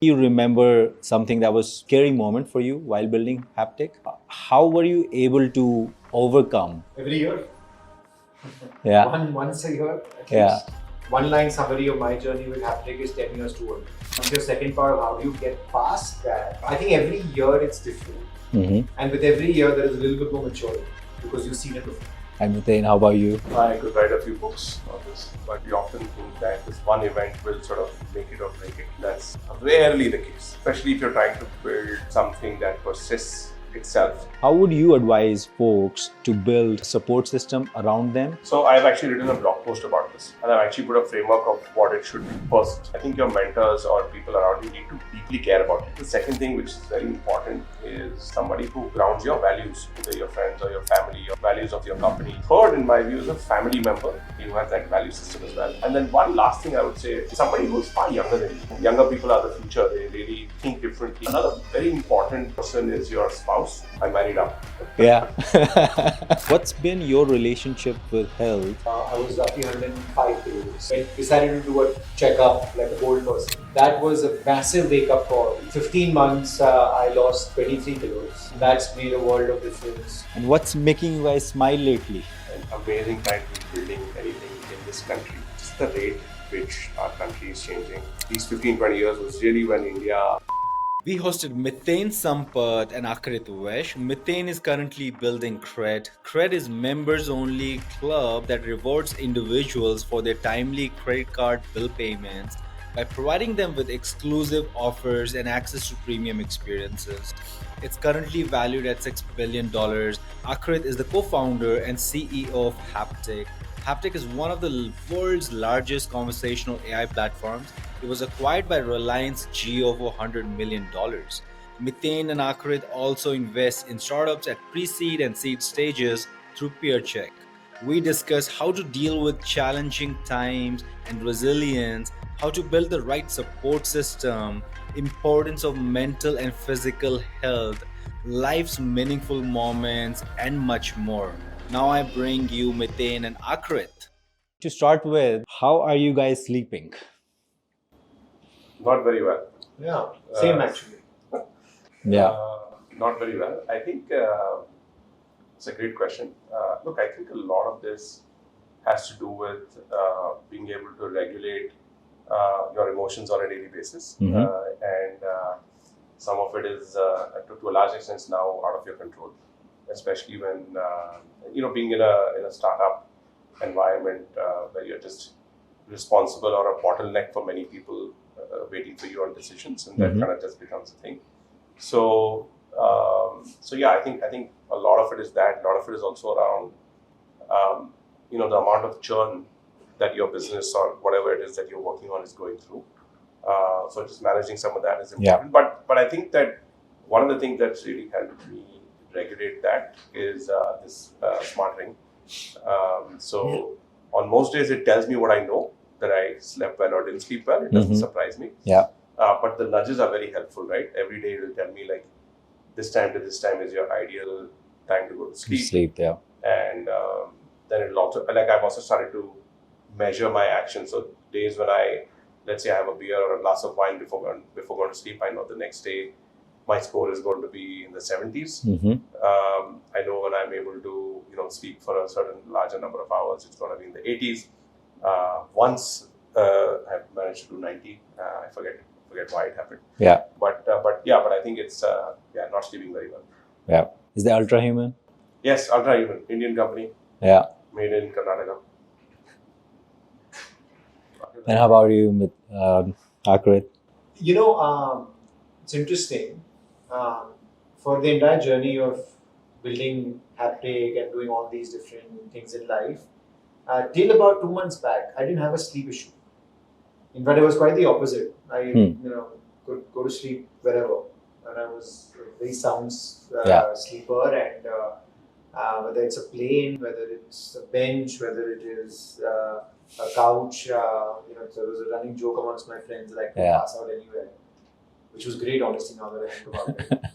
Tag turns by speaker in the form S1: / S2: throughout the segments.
S1: You remember something that was scary moment for you while building Haptik? How were you able to overcome?
S2: Every year,
S1: Yeah,
S2: once a year at
S1: yeah,
S2: least. One line summary of my journey with Haptik is 10 years too early. Your second part of how do you get past that? I think every year it's different. And with every year there is a little bit more maturity because you've seen it before.
S1: And Miten, how about you?
S3: I could write a few books on this, but we often think that this one event will sort of make it or break it. That's rarely the case, especially if you're trying to build something that persists itself.
S1: How would you advise folks to build a support system around them?
S3: So I've actually written a blog post about this, and I've actually put a framework of what it should be. First, I think your mentors or people around you need to deeply care about it. The second thing, which is very important, is somebody who grounds your values, either your friends or your family, your values of your company. Third, in my view, is a family member who has that value system as well. And then one last thing I would say, somebody who's far younger than you. Younger people are the future. They really think differently. Another very important person is your spouse. I married up.
S1: Yeah. What's been your relationship with health?
S2: I was roughly 105 kilos. I decided to do a checkup like a bold person. That was a massive wake-up call. 15 months, I lost 23 kilos. That's made a world of difference.
S1: And what's making you guys smile lately?
S3: An amazing time to be building anything in this country. Just the rate which our country is changing. These 15-20 years was really when India.
S1: We hosted Miten and Aakrit. Miten is currently building CRED. CRED is members-only club that rewards individuals for their timely credit card bill payments by providing them with exclusive offers and access to premium experiences. It's currently valued at $6 billion. Aakrit is the co-founder and CEO of Haptik. Haptik is one of the world's largest conversational AI platforms. It was acquired by Reliance Jio for $100 million. Miten and Aakrit also invest in startups at pre-seed and seed stages through peercheque. We discuss how to deal with challenging times and resilience, how to build the right support system, importance of mental and physical health, life's meaningful moments, and much more. Now I bring you Miten and Aakrit. To start with, how are you guys sleeping?
S3: Not very well.
S2: Yeah, same actually.
S1: Yeah.
S3: Not very well. I think it's a great question. Look, I think a lot of this has to do with being able to regulate your emotions on a daily basis. And some of it is, to a large extent, now out of your control, especially when, being in a startup environment where you're just responsible or a bottleneck for many people waiting for you on decisions, and that kind of just becomes a thing. So yeah, I think a lot of it is that. A lot of it is also around, the amount of churn that your business or whatever it is that you're working on is going through. So just managing some of that is important. Yeah. But I think that one of the things that's really helped me regulate that is this smart ring. So on most days it tells me what I know, that I slept well or didn't sleep well. It doesn't surprise me. Yeah. But the nudges are very helpful, right? Every day it will tell me like this time to this time is your ideal time to go to sleep.
S1: Yeah.
S3: And then it'll also, like, I've also started to measure my actions. So days when let's say I have a beer or a glass of wine before going to sleep, I know the next day my score is going to be in the 70s. I know when I'm able to, sleep for a certain larger number of hours, it's going to be in the 80s. Once I've managed to do 90. I forget why it happened.
S1: Yeah.
S3: But I think it's not sleeping very well.
S1: Yeah. Is the Ultra Human?
S3: Yes, Ultra Human, Indian company.
S1: Yeah.
S3: Made in Karnataka.
S1: And how about you, Aakrit?
S2: It's interesting. For the entire journey of building Haptik and doing all these different things in life, till about 2 months back, I didn't have a sleep issue. In fact, it was quite the opposite. I, could go to sleep wherever, and I was a very sound sleeper. And whether it's a plane, whether it's a bench, whether it is a couch, there was a running joke amongst my friends that I could pass out anywhere, which was great, honestly, now that I think about it.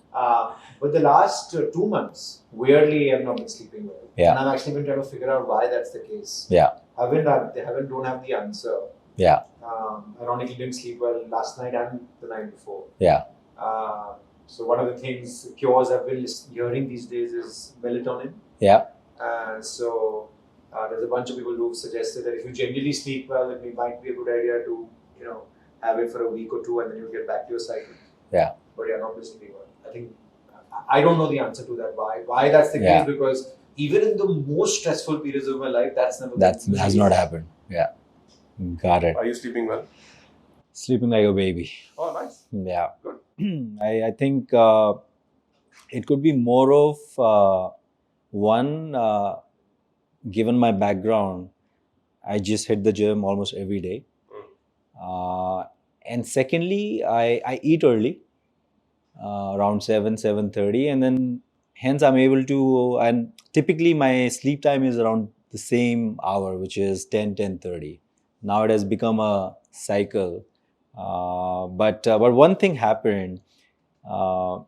S2: But the last 2 months, weirdly, I've not been sleeping well.
S1: Yeah.
S2: And I've actually been trying to figure out why that's the case.
S1: Yeah.
S2: Don't have the answer.
S1: Yeah.
S2: Ironically, didn't sleep well last night and the night before.
S1: Yeah.
S2: So one of the things cures I've been hearing these days is melatonin.
S1: Yeah.
S2: So there's a bunch of people who've suggested that if you generally sleep well, it might be a good idea to have it for a week or two, and then you get back to your cycle.
S1: Yeah.
S2: But yeah, not sleeping well. I think I don't know the answer to that. Why that's the
S1: Yeah.
S2: case? Because even in the most stressful periods of my life, that's never
S1: has not happened. Yeah. Got it.
S3: Are you sleeping well?
S1: Sleeping like a baby.
S3: Oh, nice.
S1: Yeah.
S3: Good.
S1: I think it could be more of one, given my background, I just hit the gym almost every day. And secondly, I eat early, around 7:30, and then hence I'm able to, and typically my sleep time is around the same hour, which is 10:30. Now it has become a cycle. But one thing happened, uh,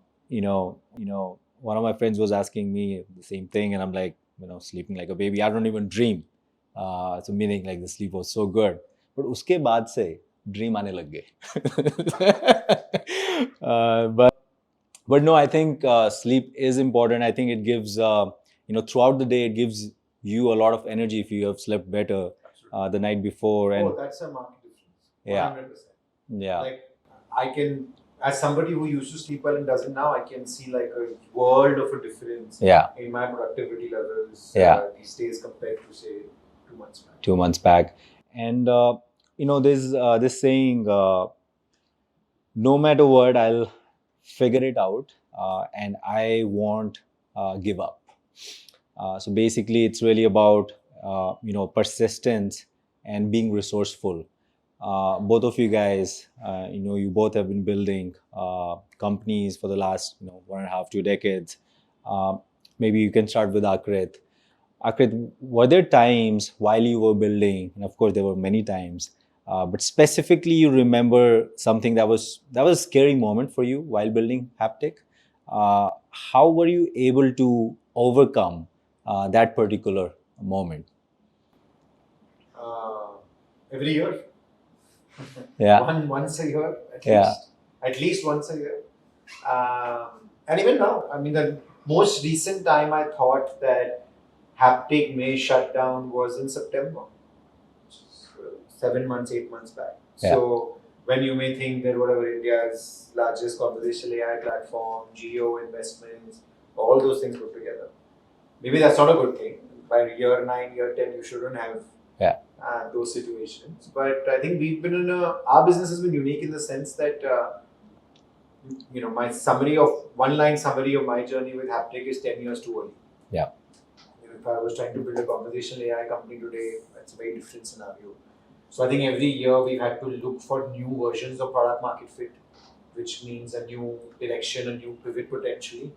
S1: one of my friends was asking me the same thing, and I'm like, sleeping like a baby. I don't even dream. So meaning like the sleep was so good. But उसके बाद से dream आने लग गए. But no, I think sleep is important. I think it gives, throughout the day, it gives you a lot of energy if you have slept better the night before. And
S2: that's a marked difference.
S1: Yeah.
S2: 100%.
S1: Yeah.
S2: Like I can, as somebody who used to sleep well and doesn't now, I can see like a world of a difference
S1: Yeah.
S2: in my productivity levels
S1: Yeah.
S2: these days compared to say 2 months back.
S1: 2 months back. And, there's this saying, no matter what, I'll figure it out, and I won't give up. So basically, it's really about persistence and being resourceful. Both of you guys, you both have been building companies for the last 1.5, 2 decades. Maybe you can start with Aakrit. Aakrit, were there times while you were building, and of course there were many times, but specifically you remember something that was a scary moment for you while building Haptik? How were you able to overcome that particular moment?
S2: Every year.
S1: Yeah.
S2: Once a year, at
S1: Yeah.
S2: least. At least once a year. And even now, I mean, the most recent time I thought that Haptik may shut down was in September, 7 months, 8 months back.
S1: Yeah.
S2: So when you may think that whatever India's largest conversational AI platform, Jio investments, all those things put together, maybe that's not a good thing. By year 9, year 10, you shouldn't have those situations. But I think we've been our business has been unique in the sense that my one-line summary of my journey with Haptik is 10 years too early.
S1: Yeah.
S2: If I was trying to build a conversational AI company today, that's a very different scenario. So I think every year we've had to look for new versions of product market fit, which means a new direction, a new pivot potentially,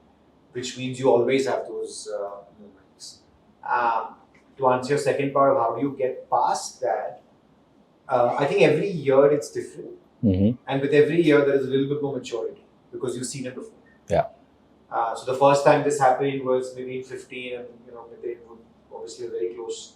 S2: which means you always have those moments. To answer your second part of how do you get past that, I think every year it's different.
S1: Mm-hmm.
S2: And with every year there is a little bit more maturity because you've seen it before.
S1: Yeah.
S2: So the first time this happened was maybe in 15, and Miten was obviously very close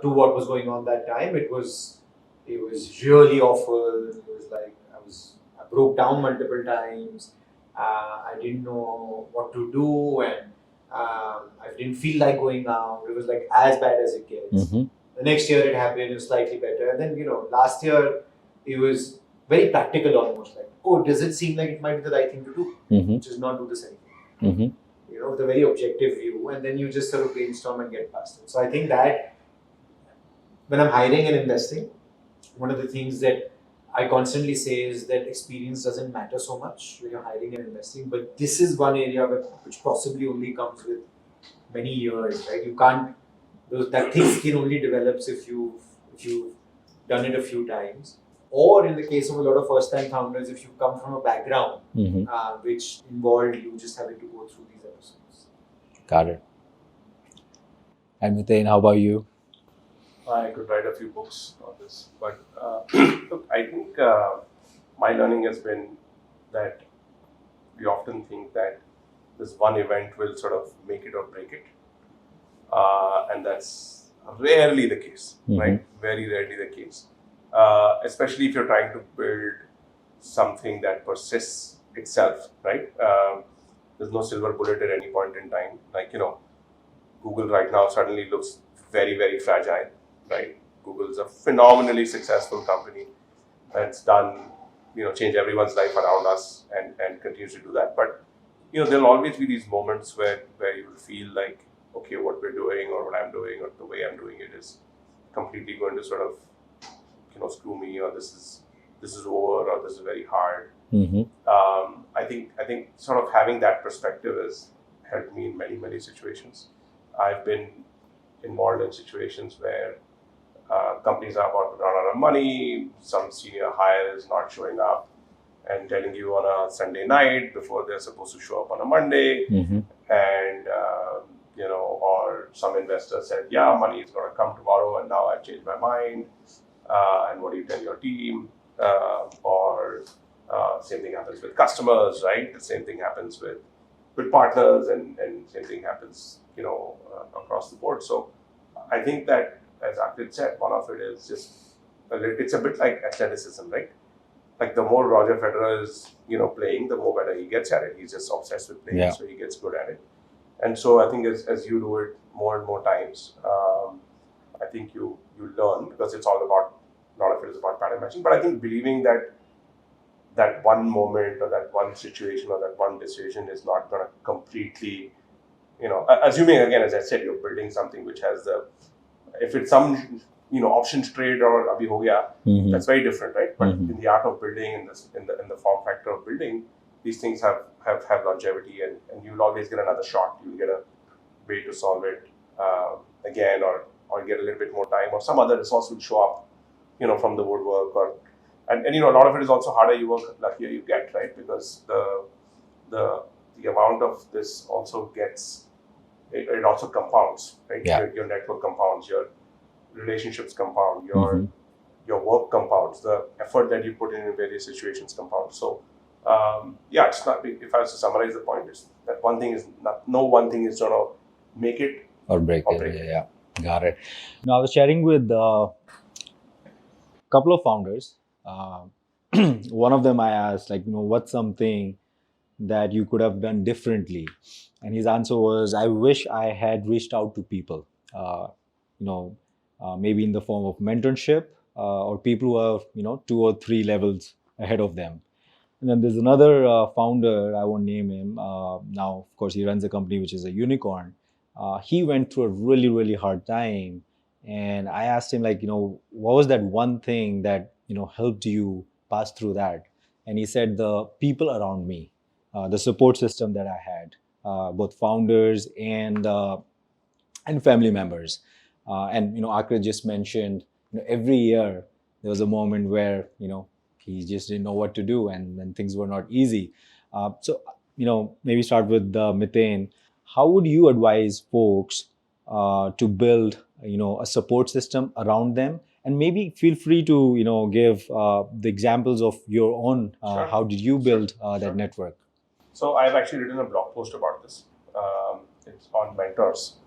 S2: to what was going on that time. It was really awful. It was like I broke down multiple times. I didn't know what to do, and I didn't feel like going out. It was like as bad as it gets.
S1: Mm-hmm.
S2: The next year it happened, it was slightly better, and then last year it was very practical almost. Like, oh, does it seem like it might be the right thing to do?
S1: Mm-hmm.
S2: Which is not do this anymore.
S1: Mm-hmm.
S2: With a very objective view, and then you just sort of brainstorm and get past it. So I think that when I'm hiring and investing, one of the things that I constantly say is that experience doesn't matter so much when you're hiring and investing, but this is one area which possibly only comes with many years, right? You can't, that thick skin only develops if you've done it a few times. Or in the case of a lot of first-time founders, if you come from a background which involved you just having to go through these episodes.
S1: Got it. And Miten, how about you?
S3: I could write a few books on this, but look, I think my learning has been that we often think that this one event will sort of make it or break it, and that's rarely the case, right? Very rarely the case. especially if you're trying to build something that persists itself, right? There's no silver bullet at any point in time. Like, Google right now suddenly looks very, very fragile, right? Google's a phenomenally successful company that's done, change everyone's life around us and continues to do that. But, there'll always be these moments where you will feel like, okay, what we're doing or what I'm doing or the way I'm doing it is completely going to sort of, screw me, or this is over, or this is very hard. I think sort of having that perspective has helped me in many, many situations. I've been involved in situations where companies are about to run out of money, some senior hire is not showing up and telling you on a Sunday night before they're supposed to show up on a Monday, and or some investor said, yeah, money is going to come tomorrow, and now I've changed my mind. And what do you tell your team? Or same thing happens with customers, right? The same thing happens with partners, and same thing happens, across the board. So I think that, as Aakrit said, one of it is just it's a bit like athleticism, right? Like the more Roger Federer is, playing, the more better he gets at it. He's just obsessed with playing, so he gets good at it. And so I think as you do it more and more times, I think you learn, because it's all about, a lot of it is about pattern matching. But I think believing that one moment or that one situation or that one decision is not going to completely, assuming, again, as I said, you're building something which has if it's some, options trade or abhi ho gaya, that's very different, right? But in the art of building, in the form factor of building, these things have longevity, and you'll always get another shot. You'll get a way to solve it again, or get a little bit more time, or some other resource will show up, from the woodwork, and a lot of it is also harder you work, luckier you get, right? Because the amount of this also gets, it also compounds, right?
S1: Yeah.
S3: Your network compounds, your relationships compound, your work compounds, the effort that you put in various situations compounds. So it's not, if I was to summarize the point, is that one thing is not, no one thing is going to make it
S1: Or break
S3: or
S1: it.
S3: break it.
S1: Yeah. Got it. Now, I was sharing with a couple of founders. One of them I asked, like, what's something that you could have done differently? And his answer was, I wish I had reached out to people, maybe in the form of mentorship, or people who are, 2 or 3 levels ahead of them. And then there's another founder, I won't name him. Now, of course, he runs a company which is a unicorn. He went through a really, really hard time. And I asked him, like, what was that one thing that, helped you pass through that? And he said, the people around me, the support system that I had, both founders and family members. And Aakrit just mentioned, every year there was a moment where he just didn't know what to do, and things were not easy. So maybe start with Miten. How would you advise folks to build a support system around them? And maybe feel free to give the examples of your own.
S3: Sure.
S1: How did you build that
S3: Sure.
S1: network?
S3: So I've actually written a blog post about this. It's on mentors.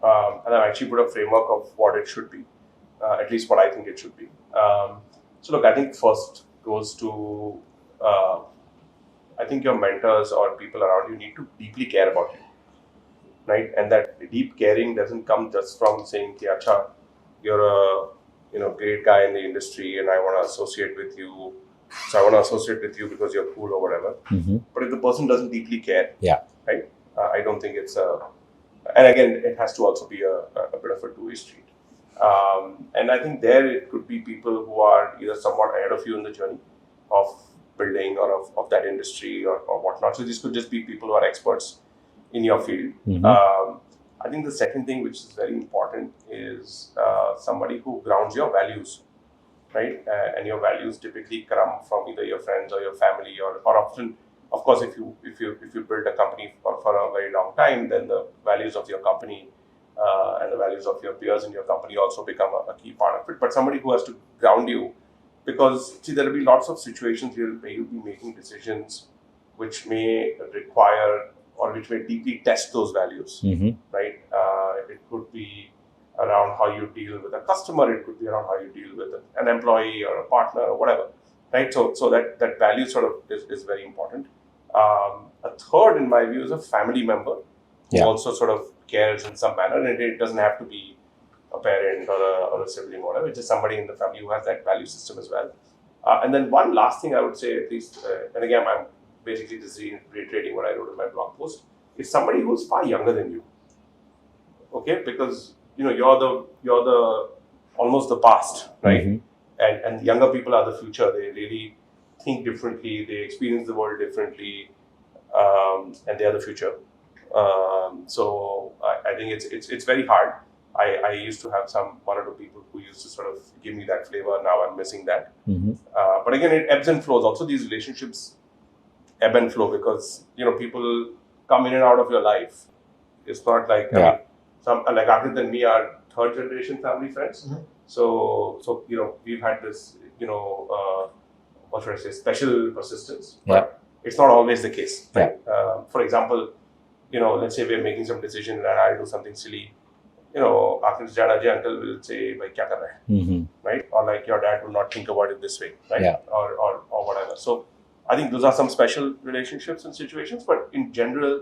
S3: And I've actually put a framework of what it should be, at least what I think it should be. So look, I think first goes to, I think your mentors or people around you need to deeply care about you, right? And that deep caring doesn't come just from saying, "Ki, acha, you're a great guy in the industry, and I want to associate with you. So I want to associate with you because you're cool or whatever." But if the person doesn't deeply care, right? I don't think it's a. And again, it has to also be a bit of a two-way street. And I think there it could be people who are either somewhat ahead of you in the journey of building or of that industry or whatnot. So this could just be people who are experts in your field. I think the second thing, which is very important, is somebody who grounds your values, right? And your values typically come from either your friends or your family, or often, of course, if you build a company for a very long time, then the values of your company and the values of your peers in your company also become a key part of it. But somebody who has to ground you, because see, there will be lots of situations where you'll be making decisions which may require or which may deeply test those values, right? It could be around how you deal with a customer. It could be around how you deal with an employee or a partner or whatever, right? So that value sort of is very important. A third, in my view, is a family member who also sort of cares in some manner, and it doesn't have to be a parent or a sibling or whatever. It's just somebody in the family who has that value system as well. And then one last thing I would say, at least, and again, I'm basically just reiterating what I wrote in my blog post, is somebody who's far younger than you. Okay, because you're the almost the past, right? And younger people are the future. They really think differently. They experience the world differently, and they are the future. So I think it's very hard. I used to have one or two people who used to sort of give me that flavor. Now I'm missing that. But again, it ebbs and flows. Also, these relationships ebb and flow because people come in and out of your life. It's not like I mean, some like Aakrit and me are third generation family friends. So we've had this what should I say, special persistence. But it's not always the case. Right? For example, let's say we're making some decision and I do something silly. Aakrit's dad, Ajay uncle will say, "Bhai, kya kar raha hai?" Right? Or like your dad will not think about it this way, right? Or whatever. So I think those are some special relationships and situations, but in general,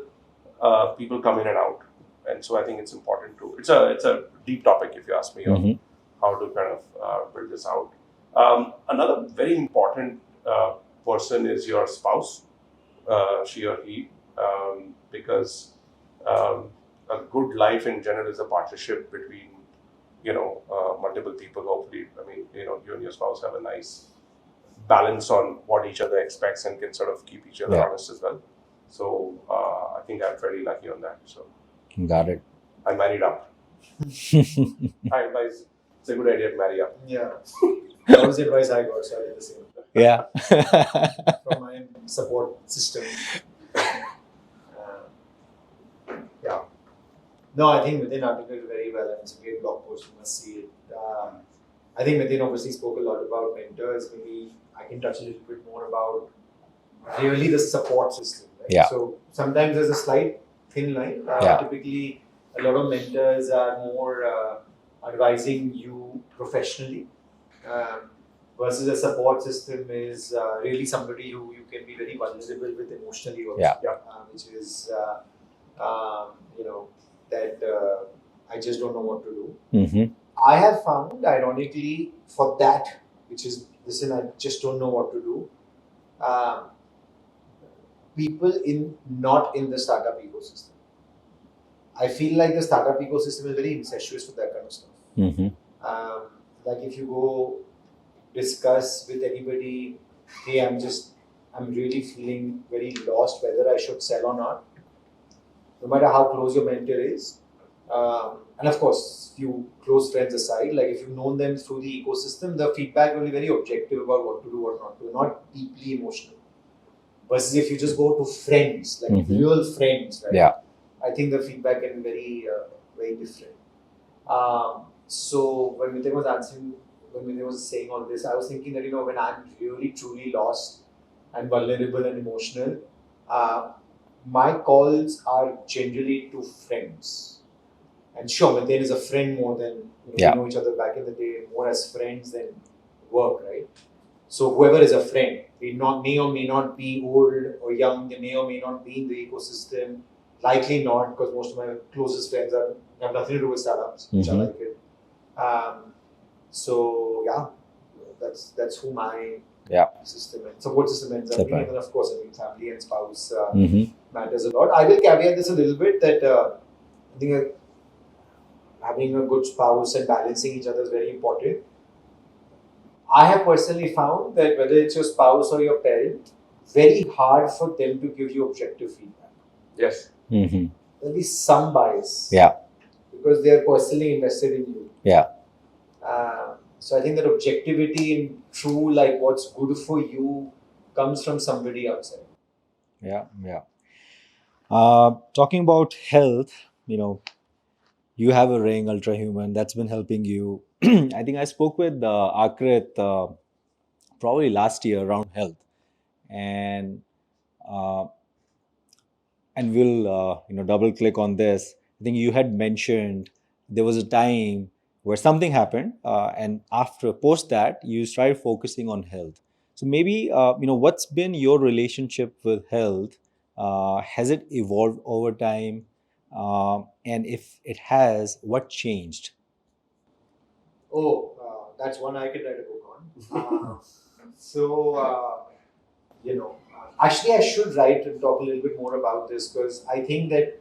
S3: people come in and out, and so I think it's important to. It's a deep topic if you ask me on how to kind of build this out. Another very important person is your spouse, she or he, because a good life in general is a partnership between multiple people. Hopefully, I mean you and your spouse have a nice balance on what each other expects and can sort of keep each other honest as well. So I think I'm fairly lucky on that. So
S4: got it.
S3: I married up. I advise it's a good idea to marry up.
S2: Yeah. That was the advice I got, so I did the same.
S4: Yeah.
S2: From my support system. Yeah. No, I think Miten articulated very well, and it's a great blog post. You must see it. I think Miten obviously spoke a lot about mentors. Maybe I can touch a little bit more about really the support system. Right?
S4: Yeah.
S2: So sometimes there's a slight thin line. Typically, a lot of mentors are more advising you professionally, versus a support system is really somebody who you can be very vulnerable with emotionally also. Which is that I just don't know what to do. I have found, ironically, for that, which is, listen, I just don't know what to do, people not in the startup ecosystem. I feel like the startup ecosystem is very incestuous with that kind of stuff. Like if you go discuss with anybody, hey, I'm really feeling very lost whether I should sell or not, no matter how close your mentor is. And of course, few close friends aside, like if you've known them through the ecosystem, the feedback will be very objective about what to do, what not to do, not deeply emotional. Versus if you just go to friends, like real friends, right? I think the feedback can be very, very different. So when Miten was saying all this, I was thinking that when I'm really truly lost and vulnerable and emotional, my calls are generally to friends. And sure, Miten is a friend more than we know each other back in the day, more as friends than work, right? So whoever is a friend, they may or may not be old or young, they may or may not be in the ecosystem. Likely not, because most of my closest friends have nothing to do with startups, which I like it. So yeah, that's who my system and support system ends up being. And then of course, family and spouse matters a lot. I will caveat this a little bit that I think having a good spouse and balancing each other is very important. I have personally found that whether it's your spouse or your parent, very hard for them to give you objective feedback.
S3: Yes.
S2: There'll be some bias. Because they are personally invested in you. So I think that objectivity in true, like what's good for you, comes from somebody outside.
S4: Talking about health, you have a ring, Ultra Human, that's been helping you. I think I spoke with Aakrit probably last year around health, and we'll double click on this. I think you had mentioned there was a time where something happened, and after post that, you started focusing on health. So maybe what's been your relationship with health? Has it evolved over time? And if it has, what changed?
S2: Oh, that's one I could write a book on. Actually, I should write and talk a little bit more about this, because I think that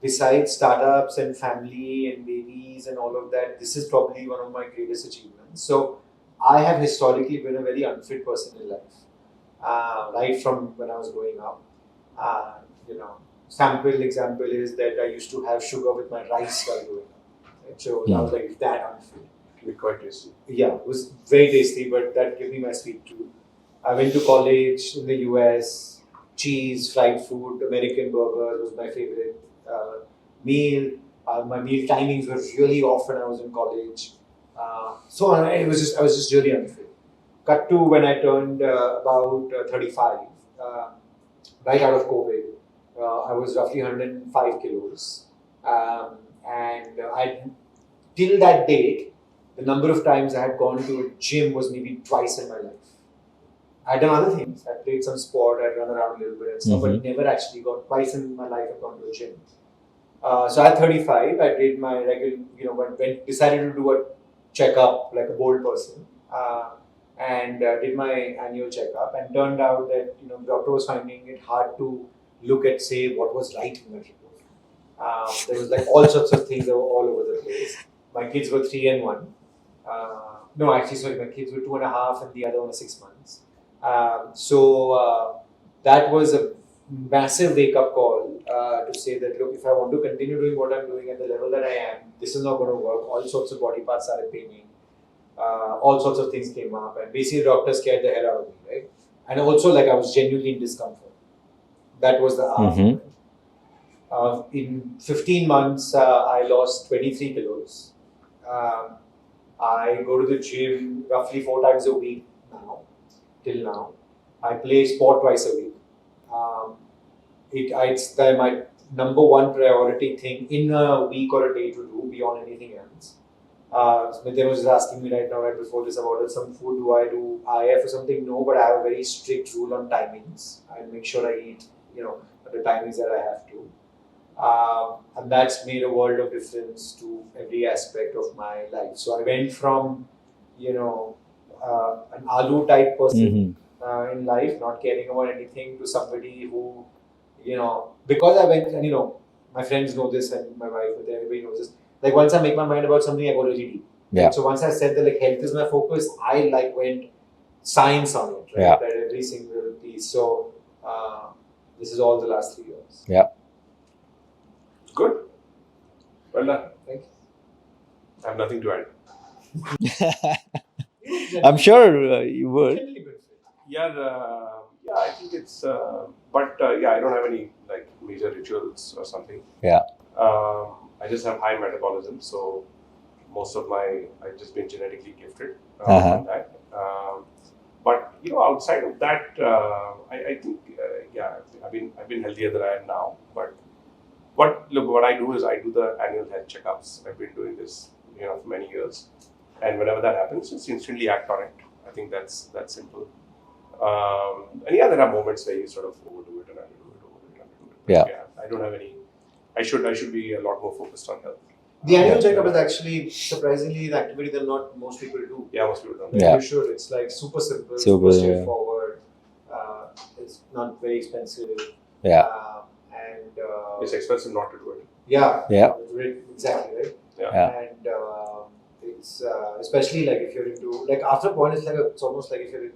S2: besides startups and family and babies and all of that, this is probably one of my greatest achievements. So, I have historically been a very unfit person in life, right from when I was growing up. Uh, you know, Sample example is that I used to have sugar with my rice while growing up. Right? So I was like that unfit.
S3: Be quite tasty.
S2: Yeah, it was very tasty, but that gave me my sweet tooth. I went to college in the US. Cheese, fried food, American burger was my favorite meal. My meal timings were really off when I was in college. I was just really unfit. Cut to when I turned about 35, right out of COVID. I was roughly 105 kilos. And till that date, the number of times I had gone to a gym was maybe twice in my life. I'd done other things. I played some sport, I'd run around a little bit and stuff, but never actually got twice in my life I've gone to a gym. So at 35, I did my regular, decided to do a checkup like a bold person, and did my annual checkup, and turned out that the doctor was finding it hard to look at, say, what was right in that report. There was like all sorts of things that were all over the place. My kids were 3 and 1. No, actually, sorry, my kids were 2.5 and the other one was 6 months. That was a massive wake up call to say that, look, if I want to continue doing what I'm doing at the level that I am, this is not going to work. All sorts of body parts started paining. All sorts of things came up, and basically, the doctor scared the hell out of me, right? And also, like, I was genuinely in discomfort. That was the aha. In 15 months, I lost 23 kilos. I go to the gym roughly 4 times a week now, till now. I play sport twice a week. It's my number one priority thing in a week or a day to do beyond anything else. Miten was just asking me right now, right before this, about some food. Do I do IF or something? No, but I have a very strict rule on timings. I make sure I eat, at the timings that I have to. And that's made a world of difference to every aspect of my life. So I went from, an aloo type person in life, not caring about anything, to somebody who, because I went, and my friends know this, and my wife, and everybody knows this. Like, once I make my mind about something, I go really deep.
S4: Yeah.
S2: So once I said that, like, health is my focus, I went science on it, right?
S4: Yeah.
S2: That every single piece. So this is all the last 3 years.
S4: Yeah.
S3: Good. Well done.
S2: Thank you.
S3: I have nothing to add.
S4: I'm sure you would.
S3: Yeah, I think it's, I don't have any like major rituals or something.
S4: Yeah.
S3: I just have high metabolism, so most of I've just been genetically gifted on that. But outside of that, I think I've been healthier than I am now. But what I do is I do the annual health checkups. I've been doing this for many years, and whenever that happens, just instantly act on it. I think that's simple. And yeah, there are moments where you sort of overdo it and underdo it. But yeah, I don't have any. I should be a lot more focused on health.
S2: The annual checkup is actually surprisingly the activity that not most people do.
S3: Yeah, most people don't.
S2: Yeah. You should. It's like super simple, super straightforward. It's not very expensive.
S4: Yeah.
S3: It's expensive not to do it.
S2: Yeah.
S4: Yeah.
S2: Exactly, right?
S3: Yeah.
S2: And it's especially like if you're into, like, after a point, it's almost like if you're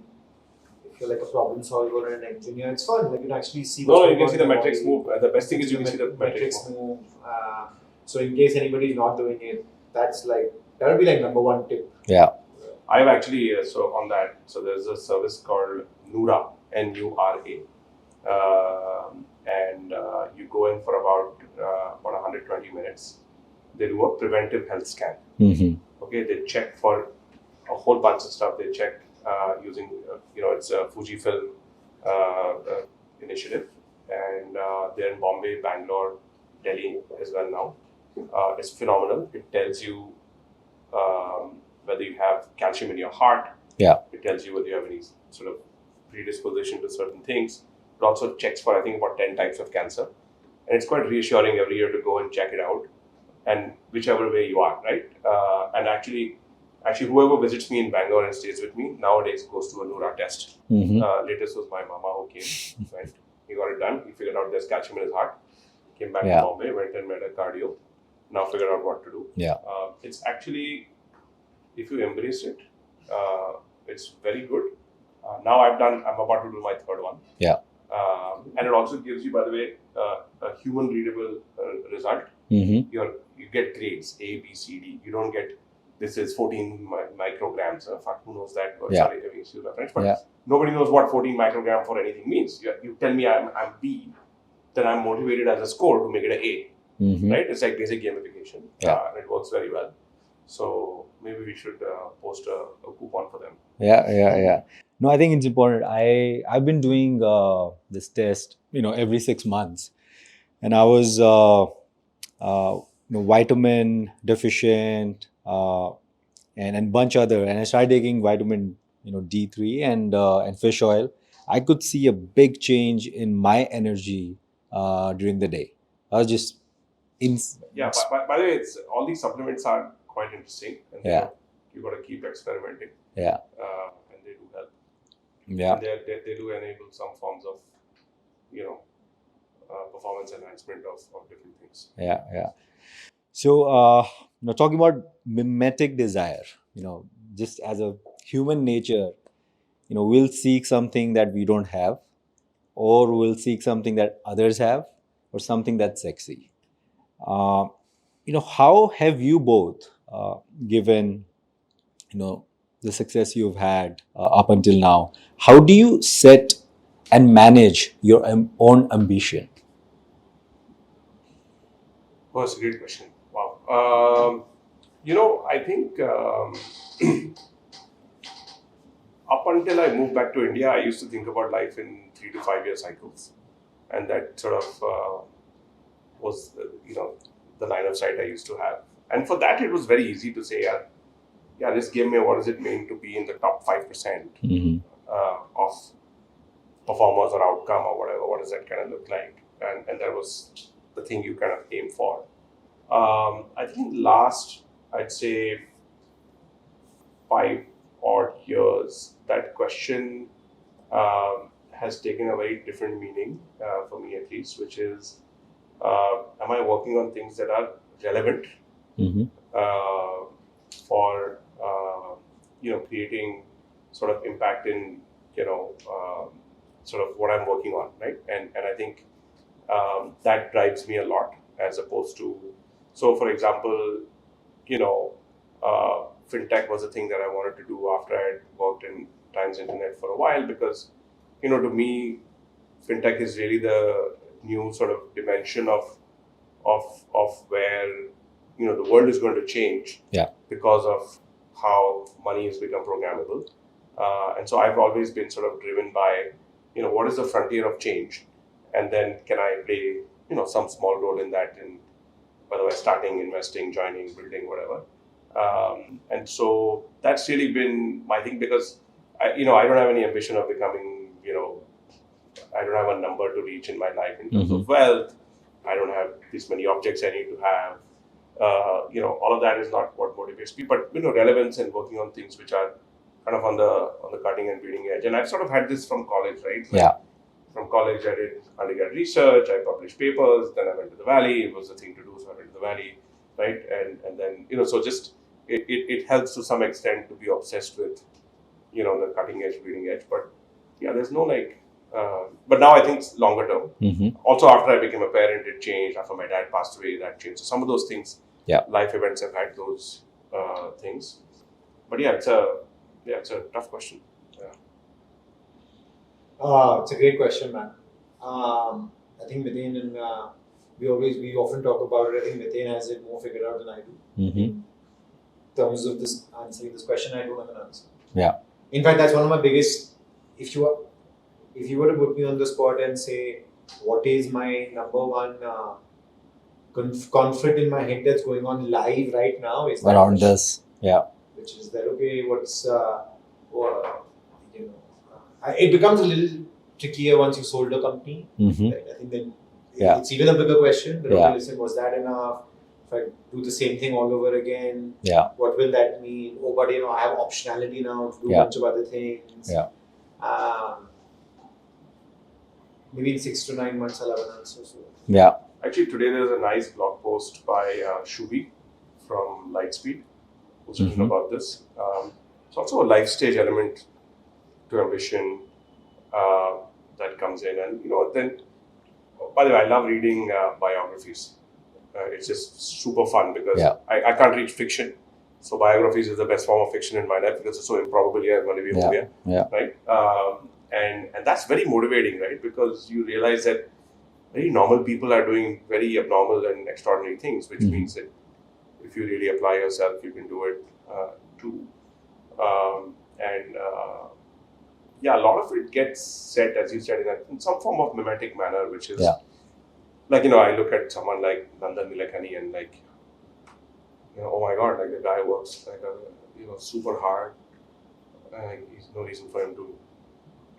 S2: like a problem solver or an engineer, it's fun. Like, you can actually see what's
S3: you can see the metrics move. The best thing is you can see the
S2: metrics move. So in case anybody is not doing it, that would be like number one tip.
S4: Yeah.
S3: I've actually, so on that, so there's a service called Nura, Nura. And you go in for about 120 minutes. They do a preventive health scan. Okay, they check for a whole bunch of stuff. They check using, it's a Fujifilm initiative, and they're in Bombay, Bangalore, Delhi as well now. is phenomenal. It tells you whether you have calcium in your heart.
S4: Yeah.
S3: It tells you whether you have any sort of predisposition to certain things. It also checks for, I think, about 10 types of cancer. And it's quite reassuring every year to go and check it out. And whichever way you are, right? And actually, whoever visits me in Bangalore and stays with me nowadays goes to a Nura test. Latest was my mama who came, right? He got it done. He figured out there's calcium in his heart. Came back to Bombay, went and met a cardio. Now figured out what to do.
S4: Yeah.
S3: It's actually, if you embrace it, it's very good. Now I'm about to do my third one.
S4: Yeah.
S3: And it also gives you, by the way, a human readable result. You get grades A, B, C, D. You don't get this is 14 micrograms. Fuck, who knows that? Sorry, I mean, excuse my French, but nobody knows what 14 microgram for anything means. You tell me I'm B, then I'm motivated as a score to make it an A. Right? It's like basic gamification. And it works very well. So maybe we should post a coupon for them.
S4: Yeah. No, I think it's important. I've been doing this test, every 6 months, and I was vitamin deficient and bunch other, and I started taking vitamin D3 and fish oil. I could see a big change in my energy during the day. I was just
S3: by the way, all these supplements are quite interesting, and you got to keep experimenting.
S4: And
S3: they do help.
S4: And
S3: they do enable some forms of performance enhancement of different things.
S4: So talking about mimetic desire, just as a human nature, we'll seek something that we don't have, or we'll seek something that others have, or something that's sexy. How have you both, given the success you've had up until now, how do you set and manage your own ambition?
S3: Oh, that's a great question. Wow. I think up until I moved back to India, I used to think about life in 3 to 5 year cycles, and that sort of was the line of sight I used to have. And for that, it was very easy to say, just give me what does it mean to be in the top 5% of performers or outcome or whatever. What does that kind of look like? And that was the thing you kind of aim for. I think last, I'd say 5 odd years, that question has taken a very different meaning for me, at least, which is, am I working on things that are relevant for creating sort of impact in sort of what I'm working on, right? And I think that drives me a lot, as opposed to, so for example, fintech was a thing that I wanted to do after I had worked in Times Internet for a while, because to me, fintech is really the new sort of dimension of where the world is going to change because of how money has become programmable. And so I've always been sort of driven by, what is the frontier of change? And then can I play, some small role in that, in whether by starting, investing, joining, building, whatever. And so that's really been my thing, because I don't have any ambition of becoming, I don't have a number to reach in my life in terms of wealth. I don't have this many objects I need to have. All of that is not what motivates me, but relevance and working on things which are kind of on the cutting and bleeding edge. And I've sort of had this from college, right? From college, I did undergrad research, I published papers, then I went to the Valley. It was the thing to do, so I went to the Valley, right? And then, so just, it helps to some extent to be obsessed with, the cutting edge, bleeding edge. But there's no but now I think it's longer term. Also, after I became a parent, it changed. After my dad passed away, that changed. So some of those things, life events have had those things. But it's a tough question.
S2: It's a great question, man. I think Miten and we often talk about it. I think Miten has it more figured out than I do. In terms of this answering this question, I don't have an answer. In fact, that's one of my biggest. If you were to put me on the spot and say, what is my number one conflict in my head that's going on live right now is that
S4: Around
S2: question,
S4: this. Yeah.
S2: which is that okay? What's it becomes a little trickier once you sold a company.
S4: Mm-hmm.
S2: Right? I think then
S4: Yeah.
S2: it's even a bigger question. That,
S4: Yeah.
S2: okay, listen, was that enough? If I do the same thing all over again,
S4: Yeah.
S2: what will that mean? Oh, but I have optionality now to do a
S4: Yeah.
S2: bunch of other things.
S4: Yeah.
S2: Maybe in 6 to 9 months I'll have an answer. So.
S4: Yeah.
S3: Actually, today there's a nice blog post by Shubi from Lightspeed, who's written
S4: Mhm.
S3: about this. It's also a life stage element to ambition that comes in, and then. By the way, I love reading biographies. It's just super fun because
S4: Yeah.
S3: I can't read fiction, so biographies is the best form of fiction in my life because it's so improbable. Yeah, going to be home,
S4: Yeah.
S3: right? And that's very motivating, right? Because you realize that very normal people are doing very abnormal and extraordinary things, which
S4: Mhm.
S3: means that if you really apply yourself, you can do it too. And yeah, a lot of it gets set, as you said, in some form of mimetic manner, which is
S4: Yeah.
S3: like, I look at someone like Nandan Nilekani and like, oh my God, like the guy works like super hard. There's no reason for him to,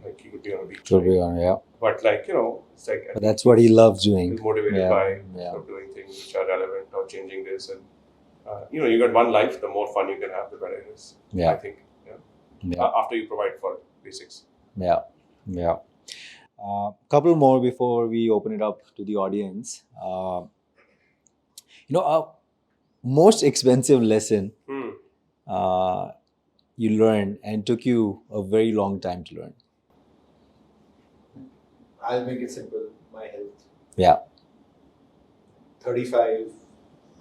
S3: like, he could be on a beach.
S4: Should
S3: right?
S4: be on. Yeah.
S3: But like, it's like,
S4: But that's what he loves doing.
S3: he's motivated
S4: Yeah.
S3: by
S4: Yeah.
S3: doing things which are relevant or changing this. And, you got one life, the more fun you can have, the better it is.
S4: Yeah.
S3: I think.
S4: Yeah.
S3: After you provide for basics.
S4: Yeah. Yeah. Couple more before we open it up to the audience. Most expensive lesson you learned and took you a very long time to learn.
S2: I'll make it simple. My health.
S4: Yeah.
S2: 35,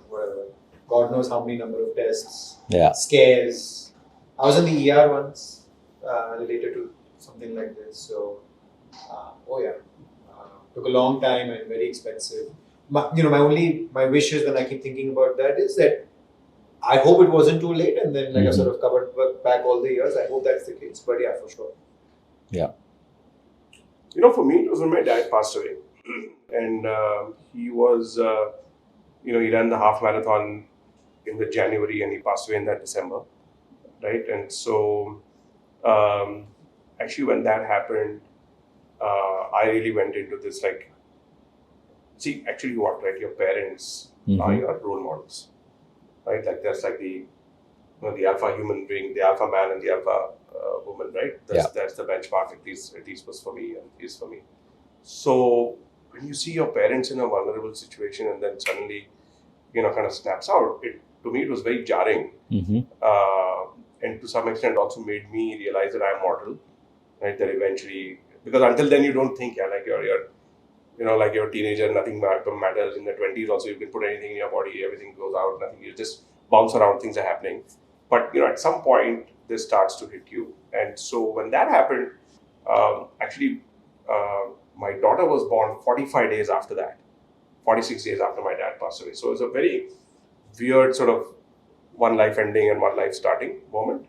S2: whatever. God knows how many number of tests.
S4: Yeah.
S2: Scares. I was in the ER once related to something like this. So, took a long time and very expensive. My wish is when I keep thinking about that is that I hope it wasn't too late and then I sort of covered back all the years. I hope that's the case. But yeah, for sure.
S4: Yeah.
S3: For me, it was when my dad passed away. And he was, he ran the half marathon in the January and he passed away in that December. Right? And so, actually, when that happened, I really went into this actually what, right? Your parents are your role models, right? Like there's like the alpha human being, the alpha man and the alpha woman, right? That's the benchmark, at least was for me and is for me. So when you see your parents in a vulnerable situation and then suddenly, kind of snaps out, to me it was very jarring. And to some extent also made me realize that I'm mortal, right? That eventually, because until then you don't think, like you're a teenager, nothing matters. In the 20s also, you can put anything in your body, everything goes out, nothing, you just bounce around, things are happening. But, at some point, this starts to hit you. And so when that happened, actually, my daughter was born 45 days after that, 46 days after my dad passed away. So it was a very weird sort of one life ending and one life starting moment.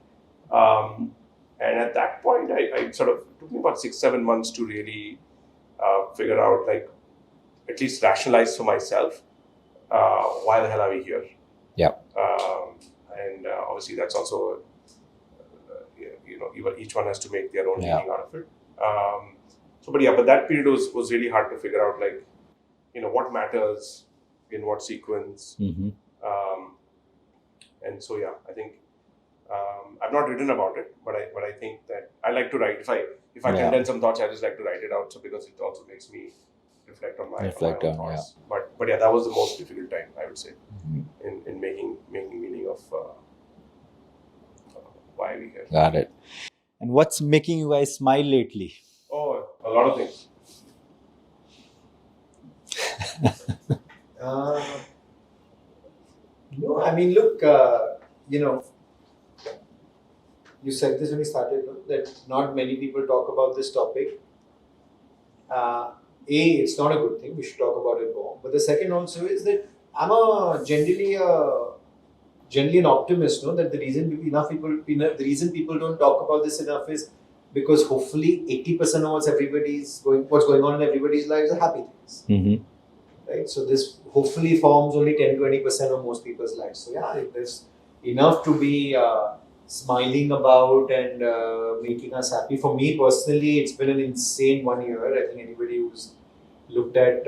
S3: And at that point, I sort of, it took me about 6-7 months to really figure out, like, at least rationalize for myself, why the hell are we here?
S4: Yeah.
S3: And obviously that's also, each one has to make their own meaning out of it. But that period was really hard to figure out, like, what matters, in what sequence. And so, I think I've not written about it, but I think that I like to write. If I condense some thoughts, I just like to write it out. So because it also makes me reflect on my own thoughts. But that was the most difficult time, I would say, in making meaning of why we here.
S4: Got it. And what's making you guys smile lately?
S3: Oh, a lot of things.
S2: No, I mean, look, you said this when we started, that not many people talk about this topic. It's not a good thing. We should talk about it more. But the second also is that I'm generally an optimist. That the reason people don't talk about this enough is because hopefully 80% of what's going on in everybody's lives are happy things. right? So this hopefully forms only 10-20% of most people's lives. So yeah, there's enough to be smiling about and making us happy. For me personally, it's been an insane 1 year. I think anybody who's looked at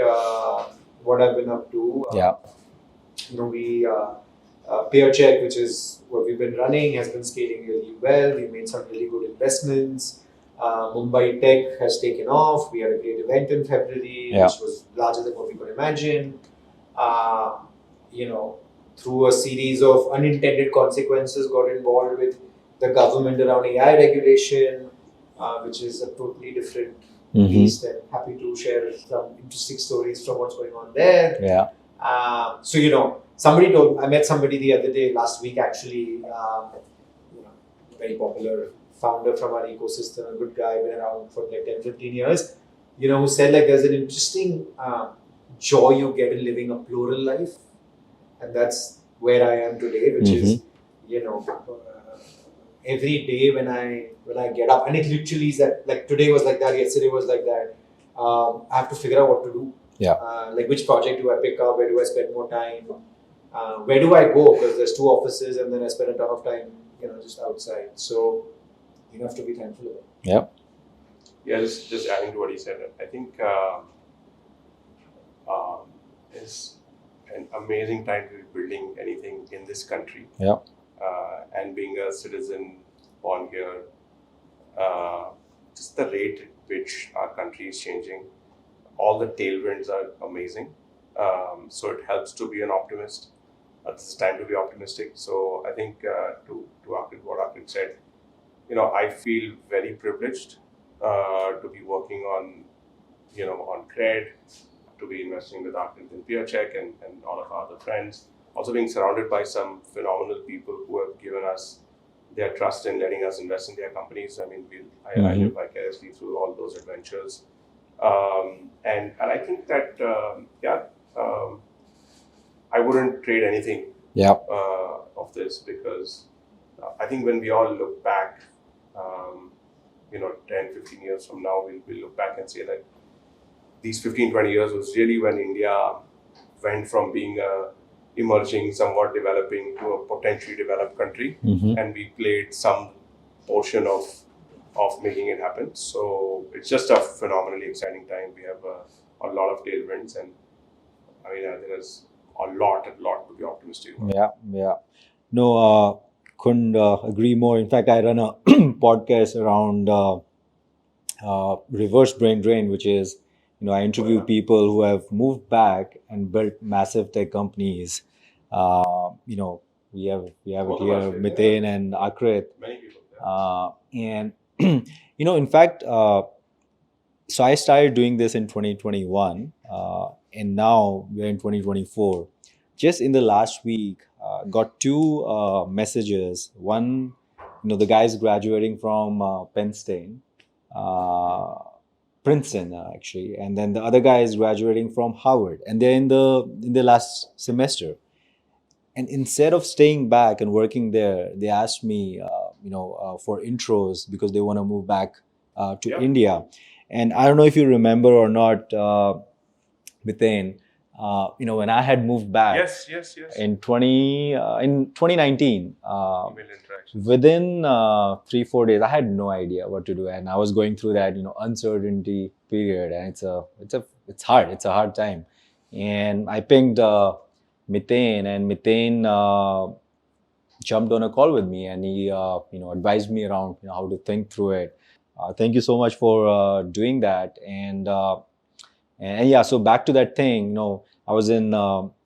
S2: what I've been up to,
S4: Yeah.
S2: we peercheque, which is what we've been running, has been scaling really well. We've made some really good investments. Mumbai Tech has taken off. We had a great event in February,
S4: Yeah.
S2: which was larger than what we could imagine. Uh, you know, through a series of unintended consequences, got involved with the government around AI regulation, which is a totally different beast. And happy to share some interesting stories from what's going on there.
S4: Yeah.
S2: So somebody told I met somebody the other day, last week actually, very popular founder from our ecosystem, a good guy, been around for like 10-15 years, who said like there's an interesting joy you get in living a plural life, and that's where I am today, which is every day when I get up, and it literally is that, like today was like that, yesterday was like that. I have to figure out what to do.
S4: Yeah.
S2: Like which project do I pick up? Where do I spend more time? Where do I go? Because there's 2 offices, and then I spend a ton of time, just outside. So enough to be thankful about.
S4: Yeah.
S3: Yeah, just adding to what he said, I think it's an amazing time to be building anything in this country.
S4: Yeah.
S3: And being a citizen born here, just the rate at which our country is changing, all the tailwinds are amazing. So it helps to be an optimist. This is time to be optimistic. So I think to Aakrit, what Aakrit said, I feel very privileged to be working on CRED, to be investing with Aakrit in peercheque and all of our other friends. Also being surrounded by some phenomenal people who have given us their trust in letting us invest in their companies. I mean, I live vicariously through all those adventures. And I think that, I wouldn't trade anything of this, because I think when we all look back, 10, 15 years from now, we'll look back and say that these 15, 20 years was really when India went from being a emerging, somewhat developing, to a potentially developed country, and we played some portion of making it happen. So it's just a phenomenally exciting time. We have a lot of tailwinds, and I mean, there is a lot to be optimistic about.
S4: Yeah. No, couldn't agree more. In fact, I run a podcast around reverse brain drain, which is, I interview people who have moved back and built massive tech companies. We have it
S3: Both of
S4: here,
S3: us did,
S4: Miten and Aakrit.
S3: Many people.
S4: And in fact, so I started doing this in 2021, and now we're in 2024. Just in the last week, got 2 messages. One, the guy's graduating from Penn State, Princeton actually, and then the other guy is graduating from Harvard, and they're in the last semester. And instead of staying back and working there, they asked me, for intros, because they want to move back to India. And I don't know if you remember or not, Miten, when I had moved back
S3: Yes.
S4: in 2019,
S3: Email interactions.
S4: within 3-4 days, I had no idea what to do, and I was going through that uncertainty period, and it's hard. It's a hard time, and I pinged Miten, and Miten jumped on a call with me, and he advised me around how to think through it. Thank you so much for doing that, and yeah. So back to that thing, I was in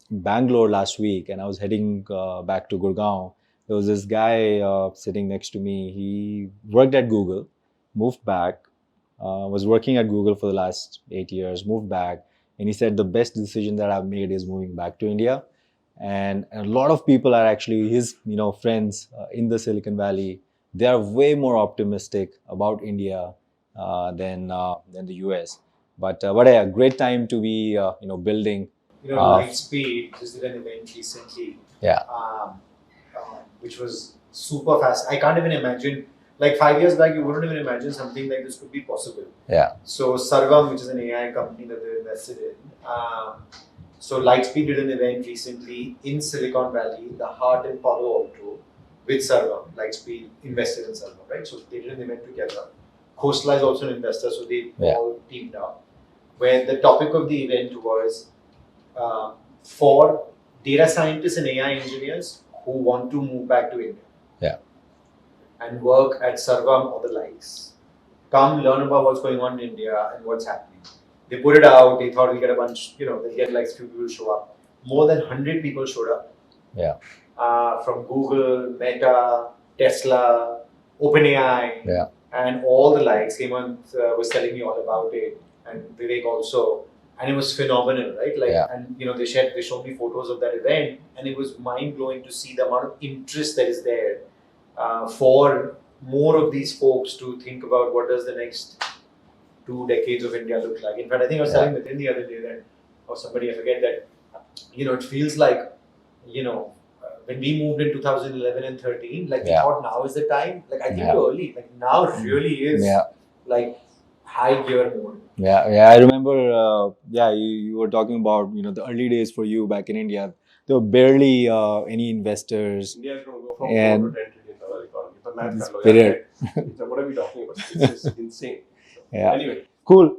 S4: Bangalore last week, and I was heading back to Gurgaon. There was this guy sitting next to me. He worked at Google, moved back, was working at Google for the last 8 years, moved back, and he said the best decision that I've made is moving back to India. And a lot of people are actually his friends in the Silicon Valley. They are way more optimistic about India than the US. But yeah, great time to be building.
S2: Lightspeed just did an event recently,
S4: Yeah.
S2: Which was super fast. I can't even imagine. Like 5 years back, you wouldn't even imagine something like this could be possible.
S4: Yeah.
S2: So Sarvam, which is an AI company that they invested in, So Lightspeed did an event recently in Silicon Valley, the heart in Palo Alto, with Sarvam. Lightspeed invested in Sarvam, right? So they did an event together. Khosla is also an investor, so they all teamed up. Where the topic of the event was for data scientists and AI engineers who want to move back to India.
S4: Yeah.
S2: And work at Sarvam or the likes. Come learn about what's going on in India and what's happening. They put it out, they thought we'll get a bunch, they'll get like few people show up. More than 100 people showed up.
S4: Yeah.
S2: From Google, Meta, Tesla, OpenAI,
S4: Yeah.
S2: and all the likes. Hemant was telling me all about it, and Vivek also. And it was phenomenal, right? Like,
S4: Yeah.
S2: and they showed me photos of that event, and it was mind blowing to see the amount of interest that is there for more of these folks to think about what does the next 2 decades of India look like. In fact, I think I was telling Miten the other day that, or somebody, I forget that, it feels like, when we moved in 2011 and 13, like we thought now is the time. Like I think we're early. Like now really is like high gear mode.
S4: Yeah. I remember. You were talking about the early days for you back in India. There were barely any investors.
S3: India is going to go from
S4: And
S3: 4 to 10 trillion dollar economy. But math
S4: This
S3: कर लो
S4: period.
S3: यार. What are we talking about? It's just insane.
S4: Yeah.
S3: Anyway.
S4: Cool.